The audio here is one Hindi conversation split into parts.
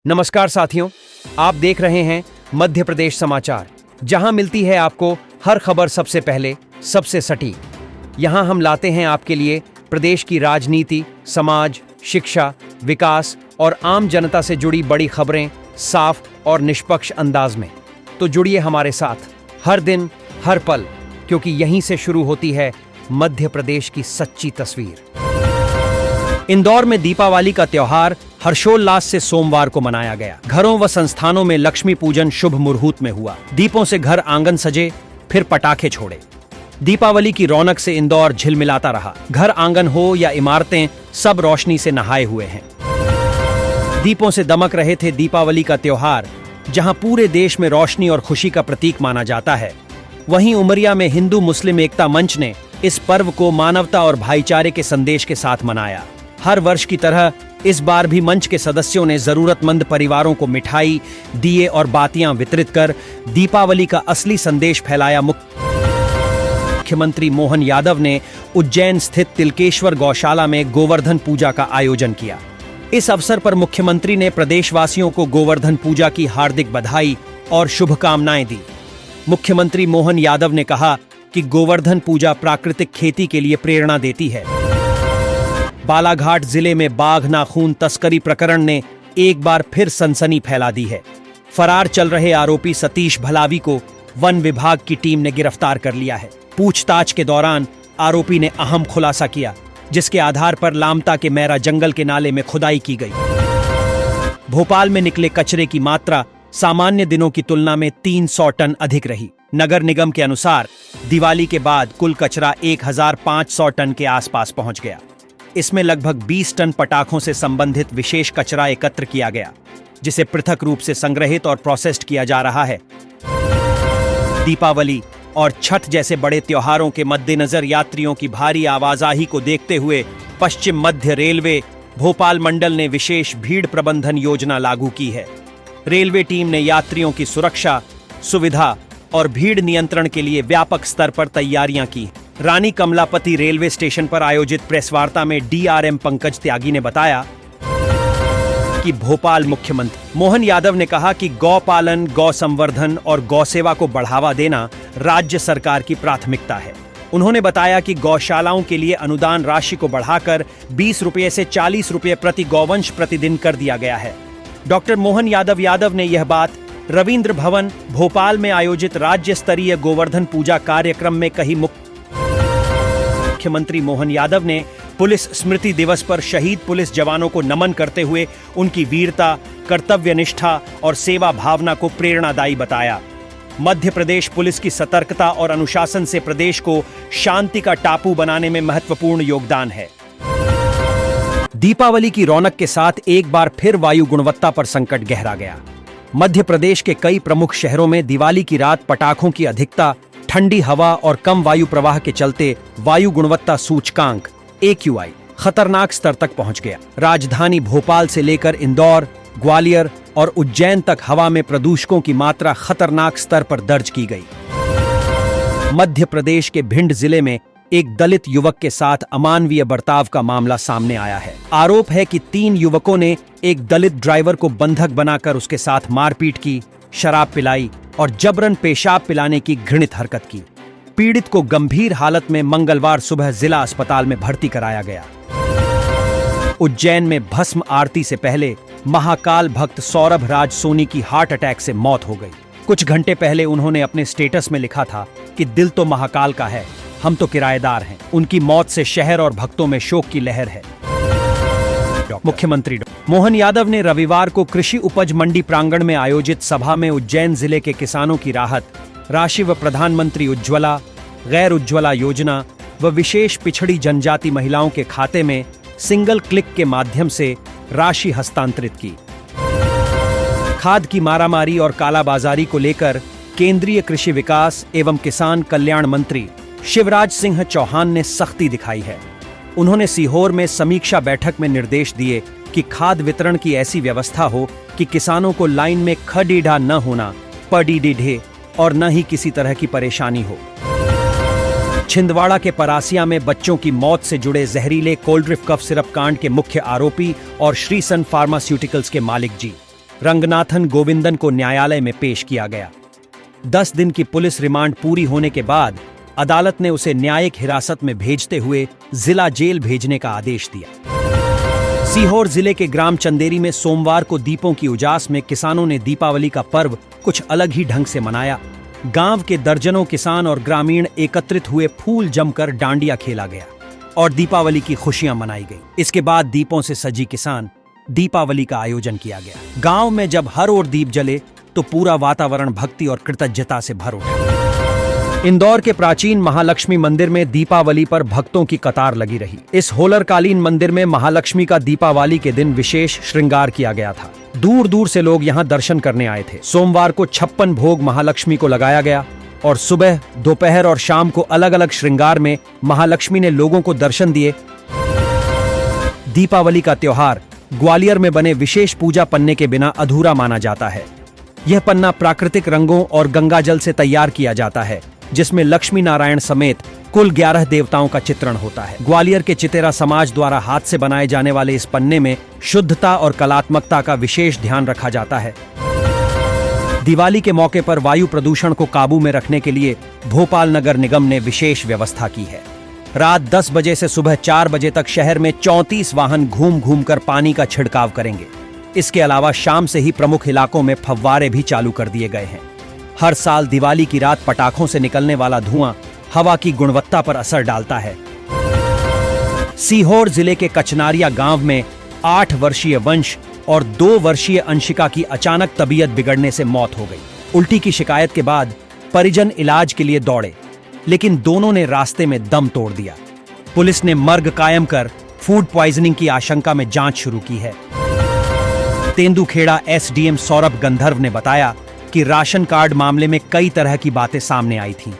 नमस्कार साथियों, आप देख रहे हैं मध्य प्रदेश समाचार, जहां मिलती है आपको हर खबर सबसे पहले, सबसे सटीक। यहां हम लाते हैं आपके लिए प्रदेश की राजनीति, समाज, शिक्षा, विकास और आम जनता से जुड़ी बड़ी खबरें साफ और निष्पक्ष अंदाज में। तो जुड़िए हमारे साथ हर दिन, हर पल, क्योंकि यहीं से शुरू होती है मध्य प्रदेश की सच्ची तस्वीर। इंदौर में दीपावली का त्योहार हर्षोल्लास से सोमवार को मनाया गया। घरों व संस्थानों में लक्ष्मी पूजन शुभ मुहूर्त में हुआ। दीपों से घर आंगन सजे, फिर पटाखे छोड़े। दीपावली की रौनक से इंदौर झिलमिलाता रहा। घर आंगन हो या इमारतें, सब रोशनी से नहाए हुए हैं। दीपों से दमक रहे थे दीपावली का त्योहार, जहां पूरे देश में रोशनी और खुशी का प्रतीक माना जाता है। वहीं उमरिया में हिंदू मुस्लिम एकता मंच ने इस पर्व को मानवता और भाईचारे के संदेश के साथ मनाया। हर वर्ष की तरह इस बार भी मंच के सदस्यों ने जरूरतमंद परिवारों को मिठाई, दिए और बातियां वितरित कर दीपावली का असली संदेश फैलाया। मुख्यमंत्री मोहन यादव ने उज्जैन स्थित तिलकेश्वर गौशाला में गोवर्धन पूजा का आयोजन किया। इस अवसर पर मुख्यमंत्री ने प्रदेशवासियों को गोवर्धन पूजा की हार्दिक बधाई और शुभकामनाएं दी। मुख्यमंत्री मोहन यादव ने कहा कि गोवर्धन पूजा प्राकृतिक खेती के लिए प्रेरणा देती है। बालाघाट जिले में बाघ नाखून तस्करी प्रकरण ने एक बार फिर सनसनी फैला दी है। फरार चल रहे आरोपी सतीश भलावी को वन विभाग की टीम ने गिरफ्तार कर लिया है। पूछताछ के दौरान आरोपी ने अहम खुलासा किया, जिसके आधार पर लामता के मैरा जंगल के नाले में खुदाई की गई। भोपाल में निकले कचरे की मात्रा सामान्य दिनों की तुलना में 300 टन अधिक रही। नगर निगम के अनुसार दिवाली के बाद कुल कचरा 1500 टन के आसपास पहुंच गया। इसमें लगभग 20 टन पटाखों से संबंधित विशेष कचरा एकत्र किया गया, जिसे पृथक रूप से संग्रहित और प्रोसेस्ड किया जा रहा है। दीपावली और छठ जैसे बड़े त्योहारों के मद्देनजर यात्रियों की भारी आवाजाही को देखते हुए पश्चिम मध्य रेलवे भोपाल मंडल ने विशेष भीड़ प्रबंधन योजना लागू की है। रेलवे टीम ने यात्रियों की सुरक्षा, सुविधा और भीड़ नियंत्रण के लिए व्यापक स्तर पर तैयारियां की। रानी कमलापति रेलवे स्टेशन पर आयोजित प्रेस वार्ता में डीआरएम पंकज त्यागी ने बताया कि भोपाल मुख्यमंत्री मोहन यादव ने कहा कि गौ पालन, गौ संवर्धन और गौ सेवा को बढ़ावा देना राज्य सरकार की प्राथमिकता है। उन्होंने बताया कि गौशालाओं के लिए अनुदान राशि को बढ़ाकर 20 रुपये से 40 रुपये प्रति गौवंश प्रतिदिन कर दिया गया है। डॉक्टर मोहन यादव ने यह बात रविंद्र भवन भोपाल में आयोजित राज्य स्तरीय गोवर्धन पूजा कार्यक्रम में कही। मुख्यमंत्री मोहन यादव ने पुलिस स्मृति दिवस पर शहीद पुलिस जवानों को नमन करते हुए उनकी वीरता, कर्तव्य निष्ठा और सेवा भावना को प्रेरणादायी बताया। मध्य प्रदेश पुलिस की सतर्कता और अनुशासन से प्रदेश को शांति का टापू बनाने में महत्वपूर्ण योगदान है। दीपावली की रौनक के साथ एक बार फिर वायु गुणवत्ता पर संकट गहरा गया। मध्य प्रदेश के कई प्रमुख शहरों में दिवाली की रात पटाखों की अधिकता, ठंडी हवा और कम वायु प्रवाह के चलते वायु गुणवत्ता सूचकांक AQI खतरनाक स्तर तक पहुंच गया। राजधानी भोपाल से लेकर इंदौर, ग्वालियर और उज्जैन तक हवा में प्रदूषकों की मात्रा खतरनाक स्तर पर दर्ज की गई। मध्य प्रदेश के भिंड जिले में एक दलित युवक के साथ अमानवीय बर्ताव का मामला सामने आया है। आरोप है कि 3 युवकों ने एक दलित ड्राइवर को बंधक बनाकर उसके साथ मारपीट की, शराब पिलाई और जबरन पेशाब पिलाने की घृणित हरकत की। पीड़ित को गंभीर हालत में मंगलवार सुबह जिला अस्पताल में भर्ती कराया गया। उज्जैन में भस्म आरती से पहले महाकाल भक्त सौरभ राज सोनी की हार्ट अटैक से मौत हो गई। कुछ घंटे पहले उन्होंने अपने स्टेटस में लिखा था कि दिल तो महाकाल का है, हम तो किराएदार हैं। उनकी मौत से शहर और भक्तों में शोक की लहर है। मुख्यमंत्री मोहन यादव ने रविवार को कृषि उपज मंडी प्रांगण में आयोजित सभा में उज्जैन जिले के किसानों की राहत राशि व प्रधानमंत्री उज्ज्वला, गैर उज्ज्वला योजना व विशेष पिछड़ी जनजाति महिलाओं के खाते में सिंगल क्लिक के माध्यम से राशि हस्तांतरित की। खाद की मारामारी और कालाबाजारी को लेकर केंद्रीय कृषि विकास एवं किसान कल्याण मंत्री शिवराज सिंह चौहान ने सख्ती दिखाई है। उन्होंने सीहोर में समीक्षा बैठक में निर्देश दिए कि खाद वितरण की ऐसी व्यवस्था हो कि किसानों को लाइन में खडीढ़ा न होना पड़े और न ही किसी तरह की परेशानी हो। छिंदवाड़ा के परासिया में बच्चों की मौत से जुड़े जहरीले कोल्ड्रिफ कफ सिरप कांड के मुख्य आरोपी और श्रीसन फार्मास्यूटिकल्स के मालिक जी रंगनाथन गोविंदन को न्यायालय में पेश किया गया। 10 दिन की पुलिस रिमांड पूरी होने के बाद अदालत ने उसे न्यायिक हिरासत में भेजते हुए जिला जेल भेजने का आदेश दिया। सीहोर जिले के ग्राम चंदेरी में सोमवार को दीपों की उजास में किसानों ने दीपावली का पर्व कुछ अलग ही ढंग से मनाया। गांव के दर्जनों किसान और ग्रामीण एकत्रित हुए, फूल जमकर डांडिया खेला गया और दीपावली की खुशियां मनाई गई। इसके बाद दीपों से सजी किसान दीपावली का आयोजन किया गया। गांव में जब हर ओर दीप जले तो पूरा वातावरण भक्ति और कृतज्ञता से भर उठा। इंदौर के प्राचीन महालक्ष्मी मंदिर में दीपावली पर भक्तों की कतार लगी रही। इस होलरकालीन मंदिर में महालक्ष्मी का दीपावली के दिन विशेष श्रृंगार किया गया था। दूर दूर से लोग यहां दर्शन करने आए थे। सोमवार को 56 भोग महालक्ष्मी को लगाया गया और सुबह, दोपहर और शाम को अलग अलग श्रृंगार में महालक्ष्मी ने लोगों को दर्शन दिए। दीपावली का त्योहार ग्वालियर में बने विशेष पूजा पन्ने के बिना अधूरा माना जाता है। यह पन्ना प्राकृतिक रंगों और गंगाजल से तैयार किया जाता है, जिसमें लक्ष्मी नारायण समेत कुल 11 देवताओं का चित्रण होता है। ग्वालियर के चितेरा समाज द्वारा हाथ से बनाए जाने वाले इस पन्ने में शुद्धता और कलात्मकता का विशेष ध्यान रखा जाता है। दिवाली के मौके पर वायु प्रदूषण को काबू में रखने के लिए भोपाल नगर निगम ने विशेष व्यवस्था की है। रात 10 बजे से सुबह 4 बजे तक शहर में 34 वाहन घूम घूम कर पानी का छिड़काव करेंगे। इसके अलावा शाम से ही प्रमुख इलाकों में फव्वारे भी चालू कर दिए गए हैं। हर साल दिवाली की रात पटाखों से निकलने वाला धुआं हवा की गुणवत्ता पर असर डालता है। सीहोर जिले के कचनारिया गांव में 8 वर्षीय वंश और 2 वर्षीय अंशिका की अचानक तबीयत बिगड़ने से मौत हो गई। उल्टी की शिकायत के बाद परिजन इलाज के लिए दौड़े, लेकिन दोनों ने रास्ते में दम तोड़ दिया। पुलिस ने मर्ग कायम कर फूड पॉइजनिंग की आशंका में जांच शुरू की है। तेंदुखेड़ा एसडीएम सौरभ गंधर्व ने बताया कि राशन कार्ड मामले में कई तरह की बातें सामने आई थीं,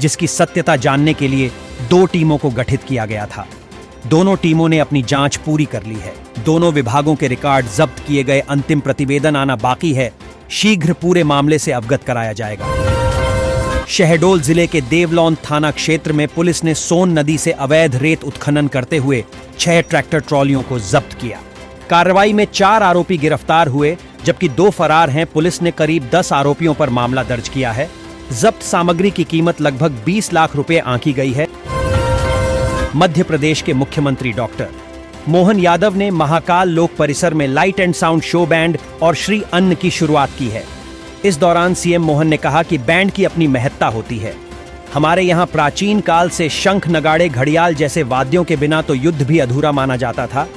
जिसकी सत्यता जानने के लिए 2 टीमों को गठित किया गया था। दोनों टीमों ने अपनी जांच पूरी कर ली है। दोनों विभागों के रिकॉर्ड जब्त किए गए, अंतिम प्रतिवेदन आना बाकी है। शीघ्र पूरे मामले से अवगत कराया जाएगा। शहडोल जिले के देवलौन थाना क्षेत्र में पुलिस ने सोन नदी से अवैध रेत उत्खनन करते हुए 6 ट्रैक्टर ट्रॉलियों को जब्त किया। कार्रवाई में 4 आरोपी गिरफ्तार हुए, जबकि 2 फरार हैं। पुलिस ने करीब 10 आरोपियों पर मामला दर्ज किया है। जब्त सामग्री की कीमत लगभग 20 लाख रुपए आंकी गई है। मध्य प्रदेश के मुख्यमंत्री डॉक्टर मोहन यादव ने महाकाल लोक परिसर में light and sound show band और श्री अन्न की शुरुआत की है। इस दौरान सीएम मोहन ने कहा कि बैंड की अपनी महत्ता होती है। हमारे यहाँ प्राचीन काल से शंख, नगाड़े, घड़ियाल जैसे वाद्यों के बिना तो युद्ध भी अधूरा माना जाता था।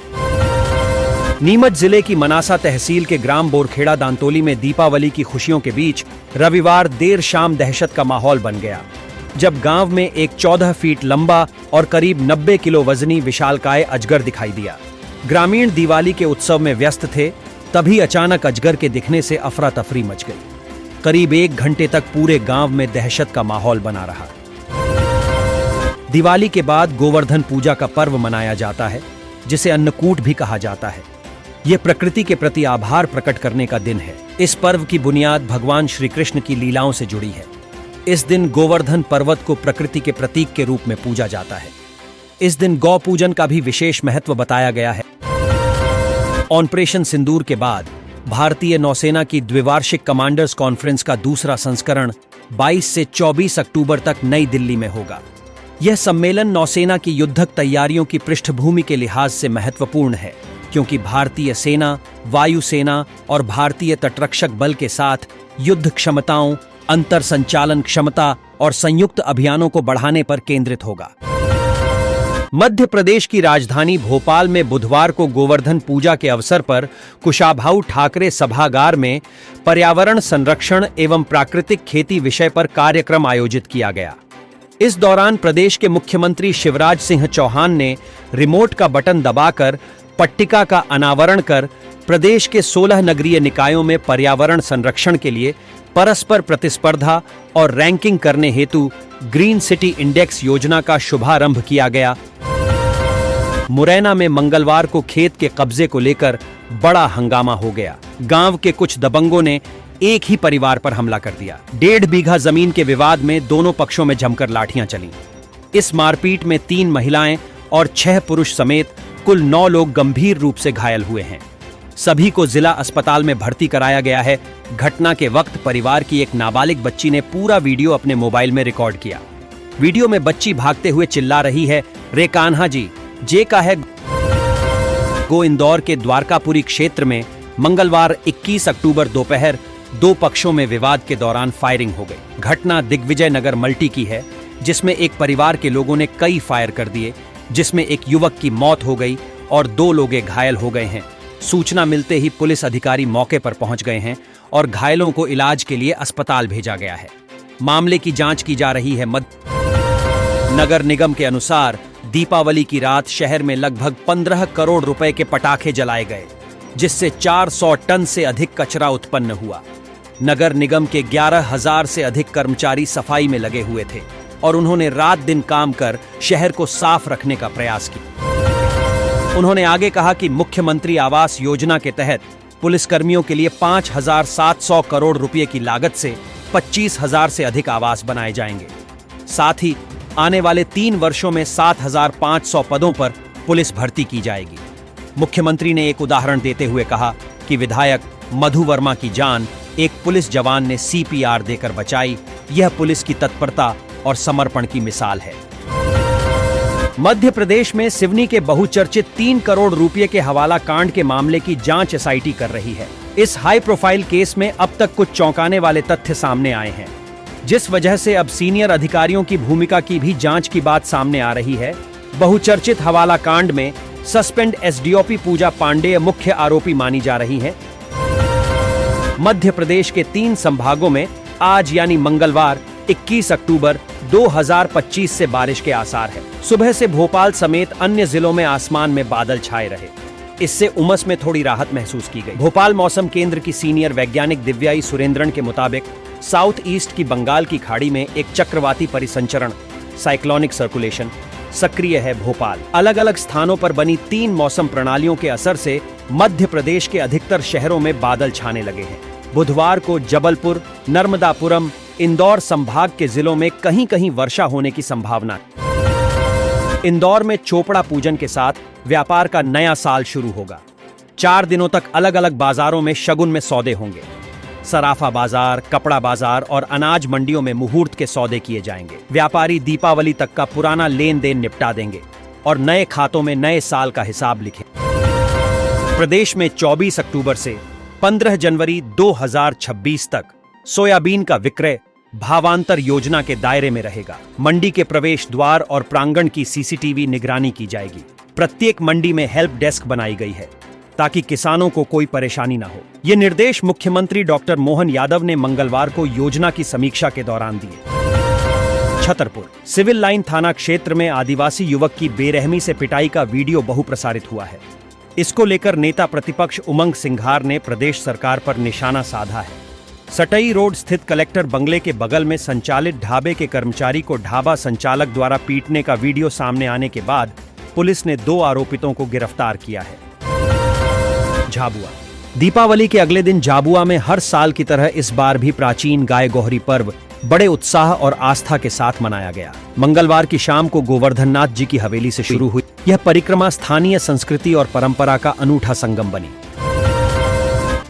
नीमच जिले की मनासा तहसील के ग्राम बोरखेड़ा दांतोली में दीपावली की खुशियों के बीच रविवार देर शाम दहशत का माहौल बन गया, जब गांव में एक 14 फीट लंबा और करीब 90 किलो वजनी विशालकाय अजगर दिखाई दिया। ग्रामीण दिवाली के उत्सव में व्यस्त थे, तभी अचानक अजगर के दिखने से अफरा तफरी मच गई। करीब 1 घंटे तक पूरे गांव में दहशत का माहौल बना रहा। दिवाली के बाद गोवर्धन पूजा का पर्व मनाया जाता है, जिसे अन्नकूट भी कहा जाता है। यह प्रकृति के प्रति आभार प्रकट करने का दिन है। इस पर्व की बुनियाद भगवान श्री कृष्ण की लीलाओं से जुड़ी है। इस दिन गोवर्धन पर्वत को प्रकृति के प्रतीक के रूप में पूजा जाता है। इस दिन गौ पूजन का भी विशेष महत्व बताया गया है। ऑपरेशन सिंदूर के बाद भारतीय नौसेना की द्विवार्षिक कमांडर्स कॉन्फ्रेंस का दूसरा संस्करण 22 से 24 अक्टूबर तक नई दिल्ली में होगा। यह सम्मेलन नौसेना की युद्धक तैयारियों की पृष्ठभूमि के लिहाज से महत्वपूर्ण है, क्योंकि भारतीय सेना, वायुसेना और भारतीय तटरक्षक बल के साथ युद्ध क्षमताओं, अंतर संचालन क्षमता और संयुक्त अभियानों को बढ़ाने पर केंद्रित होगा। मध्य प्रदेश की राजधानी भोपाल में बुधवार को गोवर्धन पूजा के अवसर पर कुशाभाऊ ठाकरे सभागार में पर्यावरण संरक्षण एवं प्राकृतिक खेती विषय पर कार्यक्रम आयोजित किया गया। इस दौरान प्रदेश के मुख्यमंत्री शिवराज सिंह चौहान ने रिमोट का बटन दबाकर पट्टिका का अनावरण कर प्रदेश के 16 नगरीय निकायों में पर्यावरण संरक्षण के लिए परस्पर प्रतिस्पर्धा और रैंकिंग करने हेतु ग्रीन सिटी इंडेक्स योजना का शुभारंभ किया गया। मुरैना में मंगलवार को खेत के कब्जे को लेकर बड़ा हंगामा हो गया। गांव के कुछ दबंगों ने एक ही परिवार पर हमला कर दिया। 1.5 बीघा जमीन के विवाद में दोनों पक्षों में जमकर लाठियां चलीं। इस मारपीट में 3 महिलाएं और 6 पुरुष समेत कुल 9 लोग गंभीर रूप से घायल हुए हैं। सभी को जिला अस्पताल में भर्ती कराया गया है। घटना के वक्त परिवार की एक नाबालिग बच्ची ने पूरा वीडियो अपने मोबाइल में रिकॉर्ड किया। वीडियो में बच्ची भागते हुए चिल्ला रही है, रे कान्हा जी जे का है गो। इंदौर के द्वारकापुरी क्षेत्र में मंगलवार 21 अक्टूबर दोपहर दो पक्षों में विवाद के दौरान फायरिंग हो गई। घटना दिग्विजय नगर मल्टी की है, जिसमें एक परिवार के लोगों ने कई फायर कर दिए, जिसमें एक युवक की मौत हो गई और 2 लोग घायल हो गए हैं। सूचना मिलते ही पुलिस अधिकारी मौके पर पहुंच गए हैं और घायलों को इलाज के लिए अस्पताल भेजा गया है। मामले की जांच की जा रही है। नगर निगम के अनुसार दीपावली की रात शहर में लगभग 15 करोड़ रुपए के पटाखे जलाए गए, जिससे 400 टन से अधिक कचरा उत्पन्न हुआ। नगर निगम के 11,000 से अधिक कर्मचारी सफाई में लगे हुए थे और उन्होंने रात दिन काम कर शहर को साफ रखने का प्रयास किया। उन्होंने आगे कहा कि मुख्यमंत्री आवास योजना के तहत पुलिसकर्मियों के लिए 5,700 करोड़ रुपए की लागत से 25,000 से अधिक आवास बनाए जाएंगे। साथ ही आने वाले 3 वर्षों में 7,500 पदों पर पुलिस भर्ती की जाएगी। मुख्यमंत्री ने एक उदाहरण देते हुए कहा कि विधायक मधु वर्मा की जान एक पुलिस जवान ने CPR देकर बचाई। यह पुलिस की तत्परता और समर्पण की मिसाल है। मध्य प्रदेश में सिवनी के बहुचर्चित 3 करोड़ रुपए के हवाला कांड के मामले की जांच SIT कर रही है। इस हाई प्रोफाइल केस में अब तक कुछ चौंकाने वाले तथ्य सामने आए हैं, जिस वजह से अब सीनियर अधिकारियों की भूमिका की भी जांच की बात सामने आ रही है। बहुचर्चित हवाला कांड में सस्पेंड SDOP पूजा पांडेय मुख्य आरोपी मानी जा रही हैं। मध्य प्रदेश के 3 संभागों में आज यानी मंगलवार 21 अक्टूबर 2025 से बारिश के आसार है। सुबह से भोपाल समेत अन्य जिलों में आसमान में बादल छाए रहे। इससे उमस में थोड़ी राहत महसूस की गई। भोपाल मौसम केंद्र की सीनियर वैज्ञानिक दिव्याई सुरेंद्रन के मुताबिक साउथ ईस्ट की बंगाल की खाड़ी में एक चक्रवाती परिसंचरण साइक्लोनिक सर्कुलेशन सक्रिय है। भोपाल अलग अलग स्थानों पर बनी 3 मौसम प्रणालियों के असर से मध्य प्रदेश के अधिकतर शहरों में बादल छाने लगे हैं। बुधवार को जबलपुर, नर्मदापुरम, इंदौर संभाग के जिलों में कहीं कहीं वर्षा होने की संभावना। इंदौर में चोपड़ा पूजन के साथ व्यापार का नया साल शुरू होगा। 4 दिनों तक अलग अलग बाजारों में शगुन में सौदे होंगे। सराफा बाजार, कपड़ा बाजार और अनाज मंडियों में मुहूर्त के सौदे किए जाएंगे। व्यापारी दीपावली तक का पुराना लेन देन निपटा देंगे और नए खातों में नए साल का हिसाब लिखें। प्रदेश में 24 अक्टूबर से 15 जनवरी 2026 तक सोयाबीन का विक्रय भावांतर योजना के दायरे में रहेगा। मंडी के प्रवेश द्वार और प्रांगण की CCTV निगरानी की जाएगी। प्रत्येक मंडी में हेल्प डेस्क बनाई गई है ताकि किसानों को कोई परेशानी न हो। ये निर्देश मुख्यमंत्री डॉक्टर मोहन यादव ने मंगलवार को योजना की समीक्षा के दौरान दिए। छतरपुर सिविल लाइन थाना क्षेत्र में आदिवासी युवक की बेरहमी से पिटाई का वीडियो बहुप्रसारित हुआ है। इसको लेकर नेता प्रतिपक्ष उमंग सिंघार ने प्रदेश सरकार पर निशाना साधा है। सटई रोड स्थित कलेक्टर बंगले के बगल में संचालित ढाबे के कर्मचारी को ढाबा संचालक द्वारा पीटने का वीडियो सामने आने के बाद पुलिस ने 2 आरोपितों को गिरफ्तार किया है। झाबुआ दीपावली के अगले दिन झाबुआ में हर साल की तरह इस बार भी प्राचीन गाय गोहरी पर्व बड़े उत्साह और आस्था के साथ मनाया गया। मंगलवार की शाम को गोवर्धननाथ जी की हवेली से शुरू हुई यह परिक्रमा स्थानीय संस्कृति और परंपरा का अनूठा संगम बनी।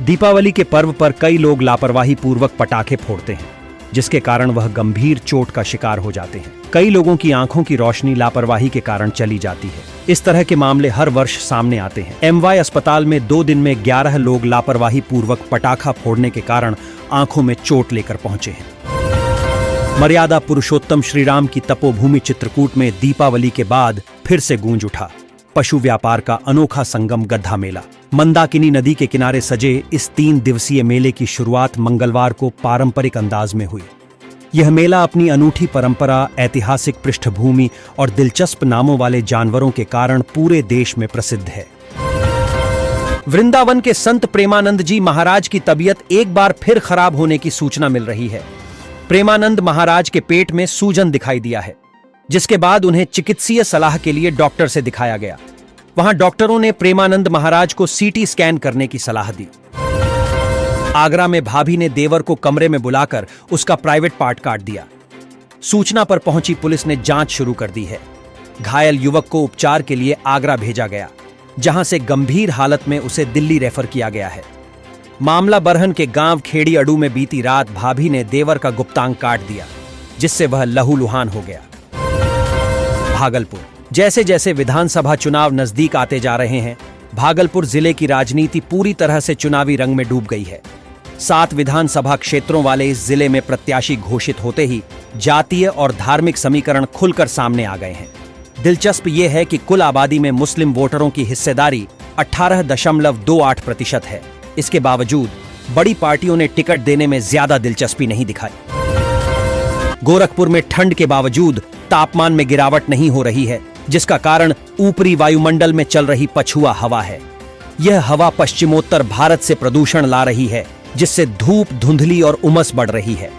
दीपावली के पर्व पर कई लोग लापरवाही पूर्वक पटाखे फोड़ते हैं, जिसके कारण वह गंभीर चोट का शिकार हो जाते हैं। कई लोगों की आंखों की रोशनी लापरवाही के कारण चली जाती है। इस तरह के मामले हर वर्ष सामने आते हैं। MY अस्पताल में 2 दिन में 11 लोग लापरवाही पूर्वक पटाखा फोड़ने के कारण आंखों में चोट लेकर पहुंचे हैं। मर्यादा पुरुषोत्तम श्रीराम की तपोभूमि चित्रकूट में दीपावली के बाद फिर से गूंज उठा पशु व्यापार का अनोखा संगम गधा मेला। मंदाकिनी नदी के किनारे सजे इस 3 दिवसीय मेले की शुरुआत मंगलवार को पारंपरिक अंदाज में हुई। यह मेला अपनी अनूठी परंपरा, ऐतिहासिक पृष्ठभूमि और दिलचस्प नामों वाले जानवरों के कारण पूरे देश में प्रसिद्ध है। वृंदावन के संत प्रेमानंद जी महाराज की तबीयत एक बार फिर खराब होने की सूचना मिल रही है। प्रेमानंद महाराज के पेट में सूजन दिखाई दिया है, जिसके बाद उन्हें चिकित्सीय सलाह के लिए डॉक्टर से दिखाया गया। वहां डॉक्टरों ने प्रेमानंद महाराज को CT स्कैन करने की सलाह दी। आगरा में भाभी ने देवर को कमरे में बुलाकर उसका प्राइवेट पार्ट काट दिया। सूचना पर पहुंची पुलिस ने जांच शुरू कर दी है। घायल युवक को उपचार के लिए आगरा भेजा गया। जहां से गंभीर हालत में उसे दिल्ली रेफर किया गया है। मामला बरहन के गांव खेड़ी अडू में बीती रात भाभी ने देवर का गुप्तांग काट दिया, जिससे वह लहूलुहान हो गया। भागलपुर। जैसे जैसे विधानसभा चुनाव नजदीक आते जा रहे हैं, भागलपुर जिले की राजनीति पूरी तरह से चुनावी रंग में डूब गई है। 7 विधानसभा क्षेत्रों वाले इस जिले में प्रत्याशी घोषित होते ही जातीय और धार्मिक समीकरण खुलकर सामने आ गए हैं। दिलचस्प यह है कि कुल आबादी में मुस्लिम वोटरों की हिस्सेदारी 18.28% है। इसके बावजूद बड़ी पार्टियों ने टिकट देने में ज्यादा दिलचस्पी नहीं दिखाई। गोरखपुर में ठंड के बावजूद तापमान में गिरावट नहीं हो रही है, जिसका कारण ऊपरी वायुमंडल में चल रही पछुआ हवा है। यह हवा पश्चिमोत्तर भारत से प्रदूषण ला रही है, जिससे धूप, धुंधली और उमस बढ़ रही है।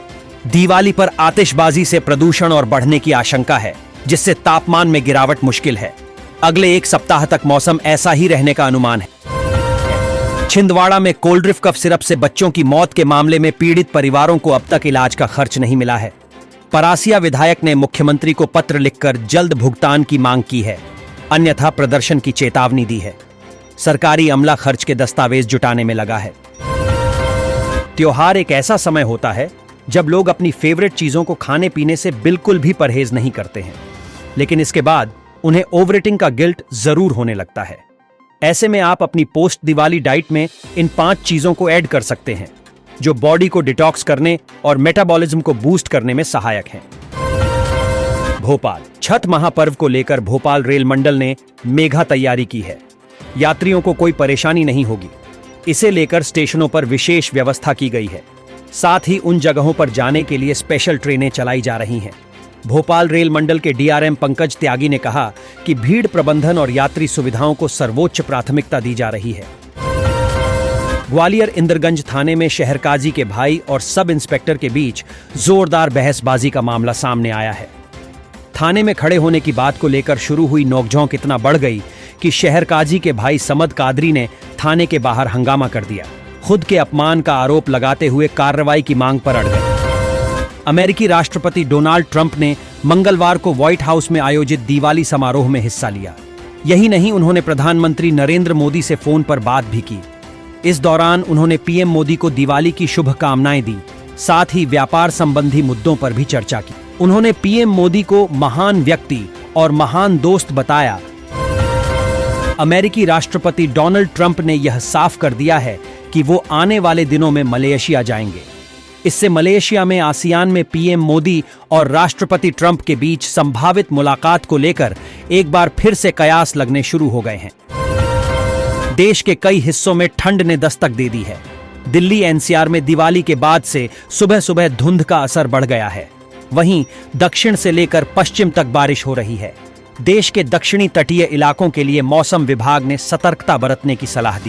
दिवाली पर आतिशबाजी से प्रदूषण और बढ़ने की आशंका है, जिससे तापमान में गिरावट मुश्किल है। अगले 1 सप्ताह तक मौसम ऐसा ही रहने का अनुमान है। छिंदवाड़ा में कोल्ड्रिफ कफ सिरप से बच्चों की मौत के मामले में पीड़ित परिवारों को अब तक इलाज का खर्च नहीं मिला है। परासिया विधायक ने मुख्यमंत्री को पत्र लिखकर जल्द भुगतान की मांग की है, अन्यथा प्रदर्शन की चेतावनी दी है। सरकारी अमला खर्च के दस्तावेज जुटाने में लगा है। त्योहार एक ऐसा समय होता है जब लोग अपनी फेवरेट चीजों को खाने पीने से बिल्कुल भी परहेज नहीं करते हैं, लेकिन इसके बाद उन्हें ओवरईटिंग का गिल्ट जरूर होने लगता है। ऐसे में आप अपनी पोस्ट दिवाली डाइट में इन 5 चीजों को ऐड कर सकते हैं, जो बॉडी को डिटॉक्स करने और मेटाबॉलिज्म को बूस्ट करने में सहायक हैं। भोपाल। छठ महापर्व को लेकर भोपाल रेल मंडल ने मेगा तैयारी की है। यात्रियों को कोई परेशानी नहीं होगी। इसे लेकर स्टेशनों पर विशेष व्यवस्था की गई है। साथ ही उन जगहों पर जाने के लिए स्पेशल ट्रेनें चलाई जा रही हैं। भोपाल रेल मंडल के डीआरएम पंकज त्यागी ने कहा कि भीड़ प्रबंधन और यात्री सुविधाओं को सर्वोच्च प्राथमिकता दी जा रही है। ग्वालियर इंद्रगंज थाने में शहरकाजी के भाई और सब इंस्पेक्टर के बीच जोरदार बहसबाजी का मामला सामने आया है। थाने में खड़े होने की बात को लेकर शुरू हुई नोकझोंक इतना बढ़ गई कि शहरकाजी के भाई समद कादरी ने थाने के बाहर हंगामा कर दिया। खुद के अपमान का आरोप लगाते हुए कार्रवाई की मांग पर अड़ गए। अमेरिकी राष्ट्रपति डोनाल्ड ट्रंप ने मंगलवार को व्हाइट हाउस में आयोजित दिवाली समारोह में हिस्सा लिया। यही नहीं, उन्होंने प्रधानमंत्री नरेंद्र मोदी से फोन पर बात भी की। इस दौरान उन्होंने पीएम मोदी को दिवाली की शुभकामनाएं दी। साथ ही व्यापार संबंधी मुद्दों पर भी चर्चा की। उन्होंने पीएम मोदी को महान व्यक्ति और महान दोस्त बताया। अमेरिकी राष्ट्रपति डोनाल्ड ट्रंप ने यह साफ कर दिया है कि वो आने वाले दिनों में मलेशिया जाएंगे। इससे मलेशिया में आसियान में पीएम मोदी और राष्ट्रपति ट्रंप के बीच संभावित मुलाकात को लेकर एक बार फिर से कयास लगने शुरू हो गए हैं। देश के कई हिस्सों में ठंड ने दस्तक दे दी है। दिल्ली एनसीआर में दिवाली के बाद से सुबह सुबह धुंध का असर बढ़ गया है। वहीं दक्षिण से लेकर पश्चिम तक बारिश हो रही है। देश के दक्षिणी तटीय इलाकों के लिए मौसम विभाग ने सतर्कता बरतने की सलाह दी।